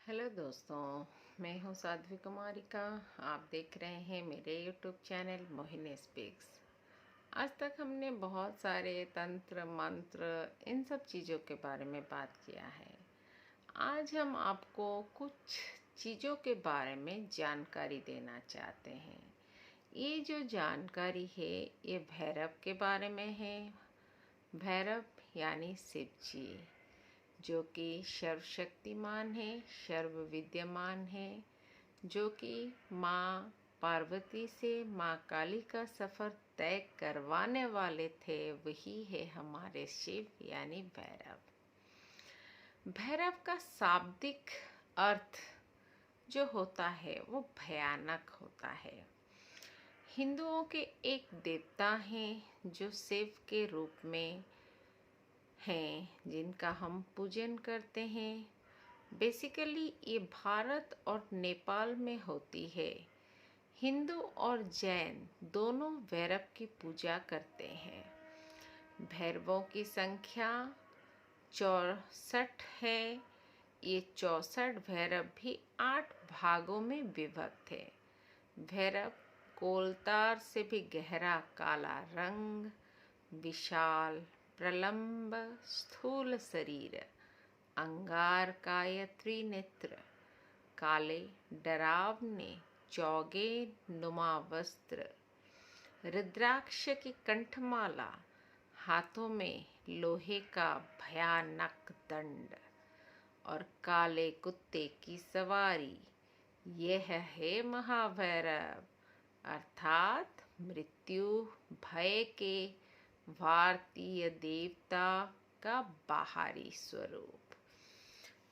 Hello दोस्तों, मैं हूं साध्वी कुमारिका। आप देख रहे हैं मेरे यूट्यूब चैनल मोहिनी स्पीक्स। आज तक हमने बहुत सारे तंत्र मंत्र इन सब चीज़ों के बारे में बात किया है। आज हम आपको कुछ चीज़ों के बारे में जानकारी देना चाहते हैं। ये जो जानकारी है ये भैरव के बारे में है। भैरव यानी शिव जी, जो कि सर्वशक्तिमान है, सर्व विद्यमान है, जो कि माँ पार्वती से माँ काली का सफ़र तय करवाने वाले थे, वही है हमारे शिव यानी भैरव। भैरव का शाब्दिक अर्थ जो होता है वो भयानक होता है। हिंदुओं के एक देवता हैं जो शिव के रूप में हैं, जिनका हम पूजन करते हैं। बेसिकली ये भारत और नेपाल में होती है। हिंदू और जैन दोनों भैरव की पूजा करते हैं। भैरवों की संख्या 64 है। ये 64 भैरव भी 8 भागों में विभक्त है। भैरव कोलतार से भी गहरा काला रंग, विशाल प्रलंब, स्थूल शरीर, अंगार काय त्रिनेत्र, काले डरावने चौगे नुमा वस्त्र, रुद्राक्ष की कंठमाला, हाथों में लोहे का भयानक दंड और काले कुत्ते की सवारी। यह है महाभैरव, अर्थात मृत्यु भय के भारतीय देवता का बाहरी स्वरूप।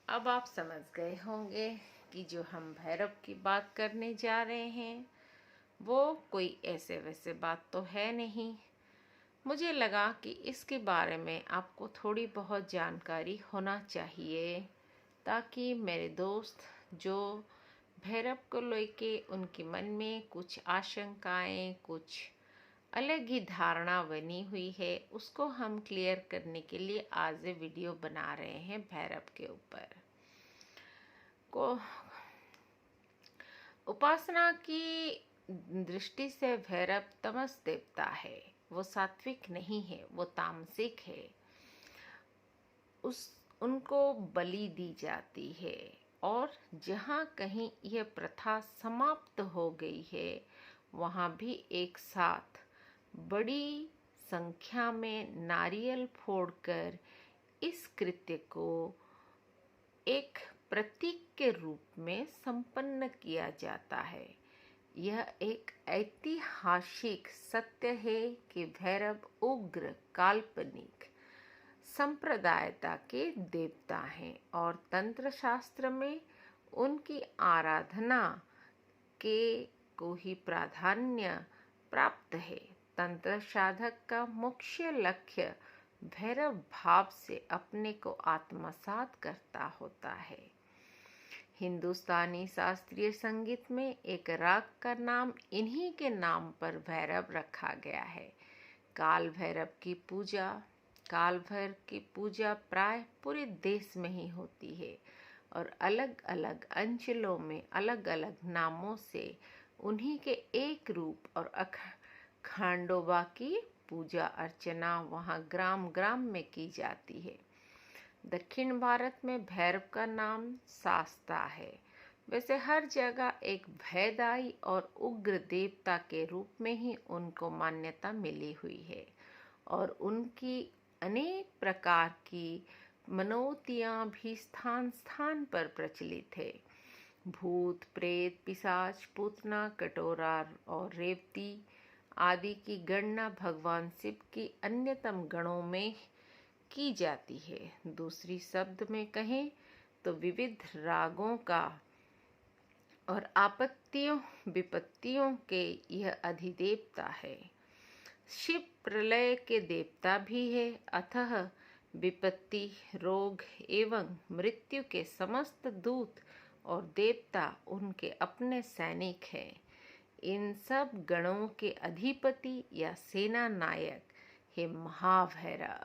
अब आप समझ गए होंगे कि जो हम भैरव की बात करने जा रहे हैं वो कोई ऐसे वैसे बात तो है नहीं। मुझे लगा कि इसके बारे में आपको थोड़ी बहुत जानकारी होना चाहिए, ताकि मेरे दोस्त जो भैरव को लेके उनके मन में कुछ आशंकाएं, कुछ अलग ही धारणा बनी हुई है, उसको हम क्लियर करने के लिए आज ये वीडियो बना रहे हैं। भैरव के ऊपर को उपासना की दृष्टि से भैरव तमस देवता है। वो सात्विक नहीं है, वो तामसिक है। उनको बलि दी जाती है, और जहाँ कहीं यह प्रथा समाप्त हो गई है वहाँ भी एक साथ बड़ी संख्या में नारियल फोड़कर इस कृत्य को एक प्रतीक के रूप में संपन्न किया जाता है। यह एक ऐतिहासिक सत्य है कि भैरव उग्र, काल्पनिक संप्रदायता के देवता हैं और तंत्र शास्त्र में उनकी आराधना के को ही प्राधान्य प्राप्त है। तंत्र साधक का मुख्य लक्ष्य भैरव भाव से अपने को आत्मसात करता होता है। हिंदुस्तानी शास्त्रीय संगीत में एक राग का नाम इन्हीं के नाम पर भैरव रखा गया है। काल भैरव की पूजा प्राय पूरे देश में ही होती है, और अलग अलग अंचलों में अलग अलग नामों से उन्हीं के एक रूप और खंडोबा की पूजा अर्चना वहाँ ग्राम ग्राम में की जाती है। दक्षिण भारत में भैरव का नाम शास्ता है। वैसे हर जगह एक भयदायी और उग्र देवता के रूप में ही उनको मान्यता मिली हुई है, और उनकी अनेक प्रकार की मनोतियाँ भी स्थान स्थान पर प्रचलित है। भूत, प्रेत, पिशाच, पूतना, कटोरा और रेवती आदि की गणना भगवान शिव की अन्यतम गणों में की जाती है। दूसरी शब्द में कहें तो विविध रागों का और आपत्तियों विपत्तियों के यह अधिदेवता है। शिव प्रलय के देवता भी है, अतः विपत्ति, रोग एवं मृत्यु के समस्त दूत और देवता उनके अपने सैनिक हैं। इन सब गणों के अधिपति या सेना नायक है महाभैरव।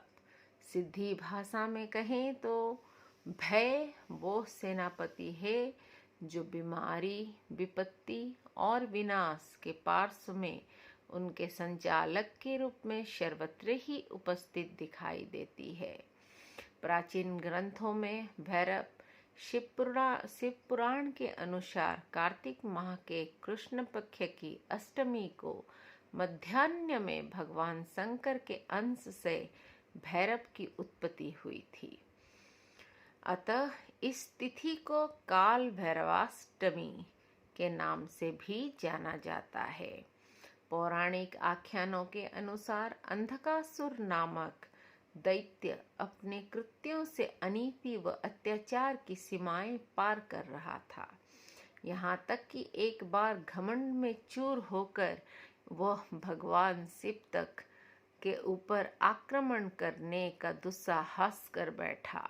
सिद्धि भाषा में कहें तो भय वो सेनापति है जो बीमारी, विपत्ति और विनाश के पार्श्व में उनके संचालक के रूप में सर्वत्र ही उपस्थित दिखाई देती है। प्राचीन ग्रंथों में भैरव शिव पुराण के अनुसार कार्तिक माह के कृष्ण पक्ष की अष्टमी को मध्याह्न में भगवान शंकर के अंश से भैरव की उत्पत्ति हुई थी। अतः इस तिथि को काल भैरवाष्टमी के नाम से भी जाना जाता है। पौराणिक आख्यानों के अनुसार अंधकासुर नामक दैत्य अपने कृत्यों से अनीति व अत्याचार की सीमाएं पार कर रहा था। यहाँ तक कि एक बार घमंड में चूर होकर वह भगवान शिव तक के ऊपर आक्रमण करने का दुस्साहस कर बैठा।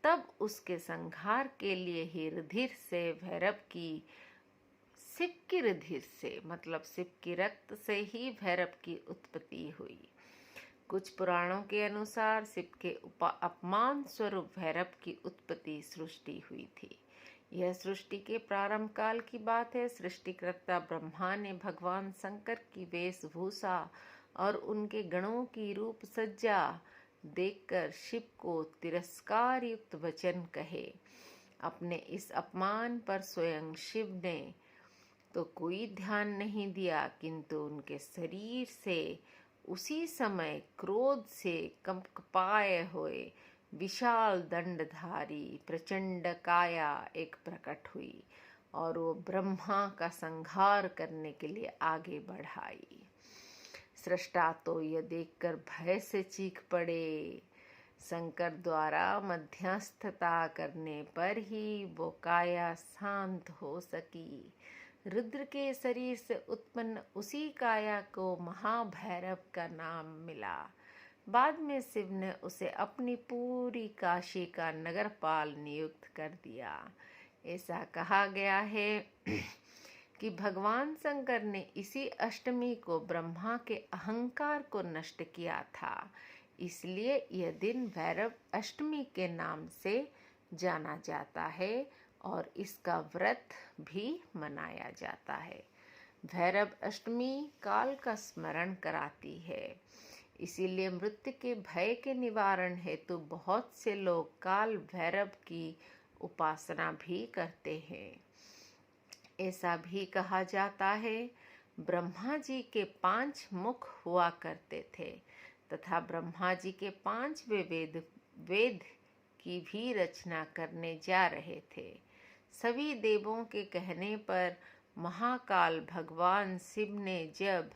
तब उसके संहार के लिए ही रुधिर से भैरव की शिव की रुधिर से मतलब शिव की रक्त से ही भैरव की उत्पत्ति हुई। कुछ पुराणों के अनुसार शिव के अपमान स्वरूप भैरव की उत्पत्ति सृष्टि हुई थी। यह सृष्टि के प्रारंभ काल की बात है। सृष्टिकर्ता ब्रह्मा ने भगवान शंकर की वेशभूषा और उनके गणों की रूप सज्जा देखकर शिव को तिरस्कार युक्त वचन कहे। अपने इस अपमान पर स्वयं शिव ने तो कोई ध्यान नहीं दिया, किंतु उनके शरीर से उसी समय क्रोध से कंपकपाए हुए विशाल दंडधारी प्रचंड काया एक प्रकट हुई और वो ब्रह्मा का संहार करने के लिए आगे बढ़ाई। सृष्टा तो यह देखकर भय से चीख पड़े। शंकर द्वारा मध्यस्थता करने पर ही वो काया शांत हो सकी। रुद्र के शरीर से उत्पन्न उसी काया को महाभैरव का नाम मिला। बाद में शिव ने उसे अपनी पूरी काशी का नगरपाल नियुक्त कर दिया। ऐसा कहा गया है कि भगवान शंकर ने इसी अष्टमी को ब्रह्मा के अहंकार को नष्ट किया था, इसलिए यह दिन भैरव अष्टमी के नाम से जाना जाता है और इसका व्रत भी मनाया जाता है। भैरव अष्टमी काल का स्मरण कराती है, इसीलिए मृत्यु के भय के निवारण हेतु बहुत से लोग काल भैरव की उपासना भी करते हैं। ऐसा भी कहा जाता है ब्रह्मा जी के 5 मुख हुआ करते थे तथा ब्रह्मा जी के 5वें वेद की भी रचना करने जा रहे थे। सभी देवों के कहने पर महाकाल भगवान शिव ने जब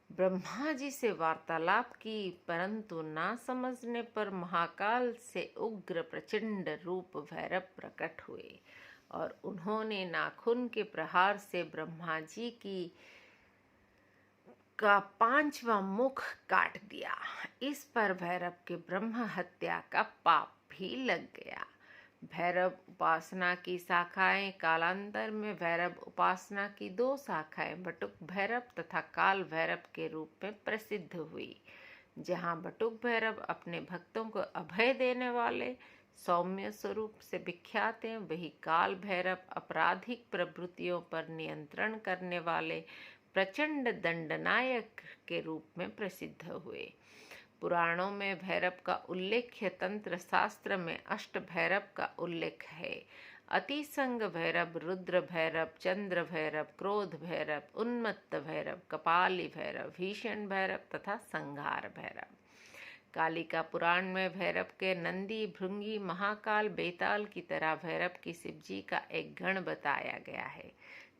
ब्रह्मा जी से वार्तालाप की, परंतु ना समझने पर महाकाल से उग्र प्रचंड रूप भैरव प्रकट हुए और उन्होंने नाखून के प्रहार से ब्रह्मा जी का 5वां मुख काट दिया। इस पर भैरव के ब्रह्म हत्या का पाप भी लग गया। भैरव उपासना की शाखाएं कालांतर में भैरव उपासना की 2 शाखाएं बटुक भैरव तथा काल भैरव के रूप में प्रसिद्ध हुई। जहां बटुक भैरव अपने भक्तों को अभय देने वाले सौम्य स्वरूप से विख्यात हैं, वही काल भैरव आपराधिक प्रवृत्तियों पर नियंत्रण करने वाले प्रचंड दंडनायक के रूप में प्रसिद्ध हुए। पुराणों में भैरव का उल्लेख तंत्र शास्त्र में अष्ट भैरव का उल्लेख है। अतिसंग भैरव, रुद्र भैरव, चंद्र भैरव, क्रोध भैरव, उन्मत्त भैरव, कपाली भैरव, भीषण भैरव तथा संहार भैरव। कालिका पुराण में भैरव के नंदी, भृंगी, महाकाल, बेताल की तरह भैरव की शिवजी का एक गण बताया गया है,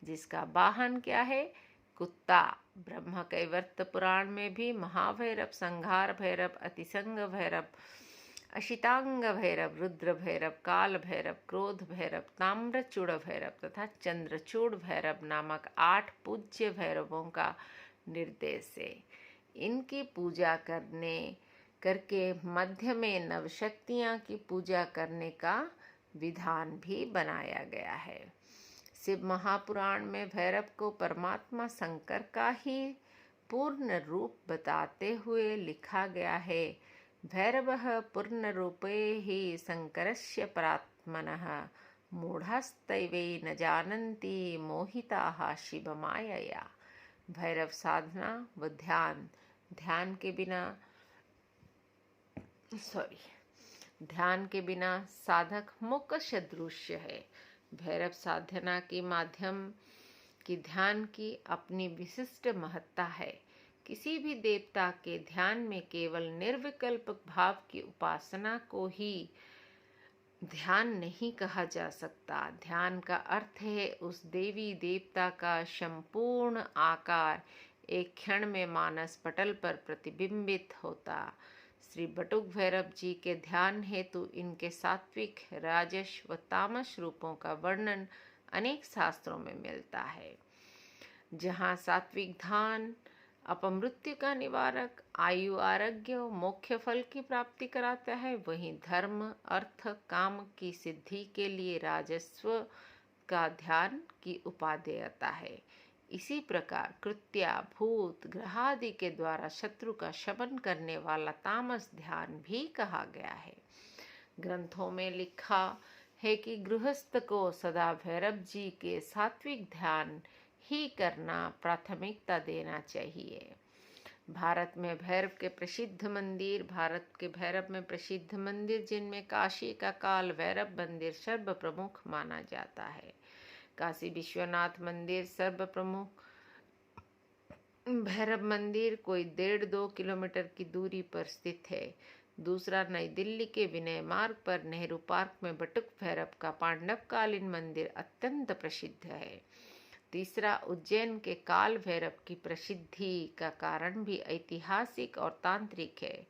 जिसका वाहन क्या है? कुत्ता। ब्रह्म कैवर्त पुराण में भी महाभैरव, संहार भैरव, अतिसंग भैरव, अशितांग भैरव, रुद्र भैरव, काल भैरव, क्रोध भैरव, ताम्रचूड़ भैरव तथा चंद्रचूड़ भैरव नामक 8 पूज्य भैरवों का निर्देश है। इनकी पूजा करके मध्य में नवशक्तियां की पूजा करने का विधान भी बनाया गया है। शिव महापुराण में भैरव को परमात्मा शंकर का ही पूर्ण रूप बताते हुए लिखा गया है, भैरवः पूर्णरूपे हि शङ्करस्य परात्मनः मूढ़ास्तैवे न जानन्ति मोहिताः शिवमायया। भैरव साधना व ध्यान, ध्यान के बिना साधक मूक सदृश है। भैरव साधना के माध्यम की ध्यान की अपनी विशिष्ट महत्ता है। किसी भी देवता के ध्यान में केवल निर्विकल्प भाव की उपासना को ही ध्यान नहीं कहा जा सकता। ध्यान का अर्थ है उस देवी देवता का संपूर्ण आकार एक क्षण में मानस पटल पर प्रतिबिंबित होता। श्री बटुक भैरव जी के ध्यान हेतु इनके सात्विक, राजस व तामस रूपों का वर्णन अनेक शास्त्रों में मिलता है। जहाँ सात्विक ध्यान अपमृत्यु का निवारक, आयु, आरोग्य और मोक्ष फल की प्राप्ति कराता है, वहीं धर्म, अर्थ, काम की सिद्धि के लिए राजस्व का ध्यान की उपादेयता है। इसी प्रकार कृत्या, भूत, ग्रह आदि के द्वारा शत्रु का शमन करने वाला तामस ध्यान भी कहा गया है। ग्रंथों में लिखा है कि गृहस्थ को सदा भैरव जी के सात्विक ध्यान ही करना प्राथमिकता देना चाहिए। भारत में भैरव के प्रसिद्ध मंदिर जिनमें काशी का काल भैरव मंदिर सर्व प्रमुख माना जाता है। काशी विश्वनाथ मंदिर सर्व प्रमुख भैरव मंदिर कोई 1.5-2 किलोमीटर की दूरी पर स्थित है। दूसरा नई दिल्ली के विनय मार्ग पर नेहरू पार्क में बटुक भैरव का पांडवकालीन मंदिर अत्यंत प्रसिद्ध है। तीसरा उज्जैन के काल भैरव की प्रसिद्धि का कारण भी ऐतिहासिक और तांत्रिक है।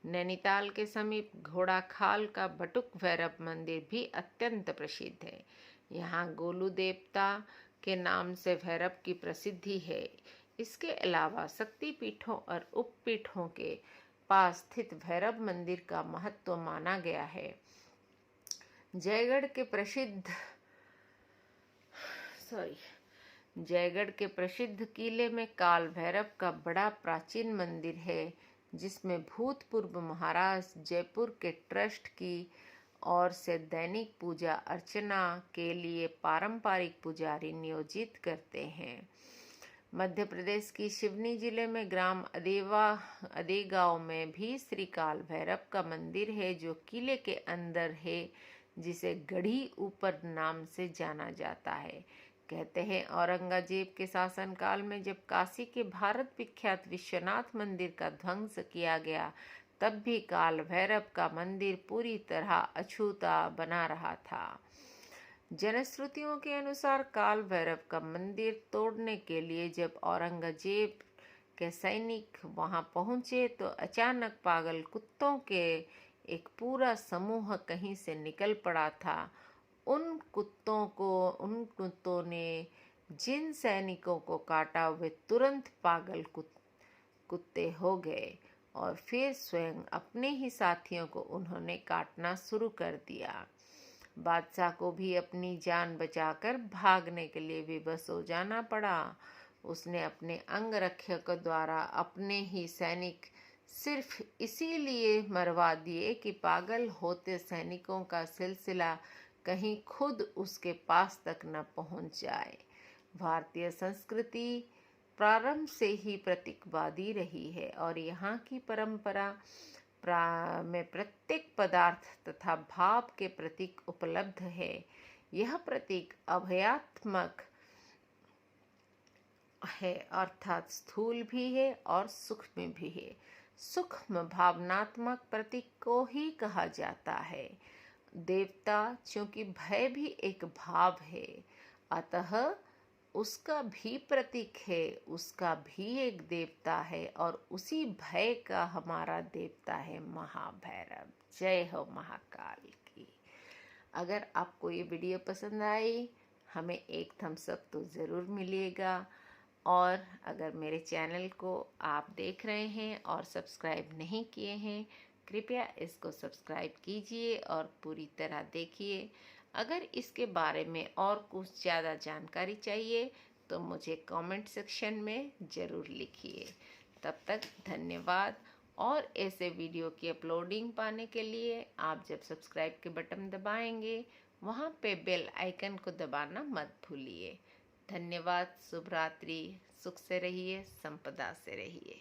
नैनीताल के समीप घोड़ाखाल का बटुक भैरव मंदिर भी अत्यंत प्रसिद्ध है। यहाँ गोलू देवता के नाम से भैरव की प्रसिद्धि है। इसके अलावा शक्ति पीठों और उपपीठों के पास स्थित भैरव मंदिर का महत्व माना गया है। जयगढ़ के प्रसिद्ध किले में काल भैरव का बड़ा प्राचीन मंदिर है, जिसमें भूतपूर्व महाराज जयपुर के ट्रस्ट की ओर से दैनिक पूजा अर्चना के लिए पारंपरिक पुजारी नियोजित करते हैं। मध्य प्रदेश की सिवनी जिले में ग्राम अदेगांव में भी श्री काल भैरव का मंदिर है, जो किले के अंदर है, जिसे गढ़ी ऊपर नाम से जाना जाता है। कहते हैं औरंगजेब के शासनकाल में जब काशी के भारत विख्यात विश्वनाथ मंदिर का ध्वंस किया गया, तब भी काल भैरव का मंदिर पूरी तरह अछूता बना रहा था। जनश्रुतियों के अनुसार काल भैरव का मंदिर तोड़ने के लिए जब औरंगजेब के सैनिक वहां पहुंचे, तो अचानक पागल कुत्तों के एक पूरा समूह कहीं से निकल पड़ा था। उन कुत्तों ने जिन सैनिकों को काटा, वे तुरंत पागल कुत्ते हो गए और फिर स्वयं अपने ही साथियों को उन्होंने काटना शुरू कर दिया। बादशाह को भी अपनी जान बचाकर भागने के लिए विवश हो जाना पड़ा। उसने अपने अंगरक्षक द्वारा अपने ही सैनिक सिर्फ इसीलिए मरवा दिए कि पागल होते सैनिकों का सिलसिला कहीं खुद उसके पास तक न पहुंच जाए। भारतीय संस्कृति प्रारंभ से ही प्रतीकवादी रही है और यहाँ की परंपरा में प्रत्येक पदार्थ तथा भाव के प्रतीक उपलब्ध है। यह प्रतीक अभयात्मक है, अर्थात स्थूल भी है और सूक्ष्म भी है। सूक्ष्म भावनात्मक प्रतीक को ही कहा जाता है। देवता चूंकि भय भी एक भाव है, अतः उसका भी प्रतीक है, उसका भी एक देवता है और उसी भय का हमारा देवता है महाभैरव। जय हो महाकाल की। अगर आपको ये वीडियो पसंद आई, हमें एक थम्स अप तो ज़रूर मिलेगा, और अगर मेरे चैनल को आप देख रहे हैं और सब्सक्राइब नहीं किए हैं, कृपया इसको सब्सक्राइब कीजिए और पूरी तरह देखिए। अगर इसके बारे में और कुछ ज़्यादा जानकारी चाहिए तो मुझे कमेंट सेक्शन में ज़रूर लिखिए। तब तक धन्यवाद। और ऐसे वीडियो की अपलोडिंग पाने के लिए आप जब सब्सक्राइब के बटन दबाएंगे वहाँ पे बेल आइकन को दबाना मत भूलिए। धन्यवाद। शुभ रात्रि। सुख से रहिए, संपदा से रहिए।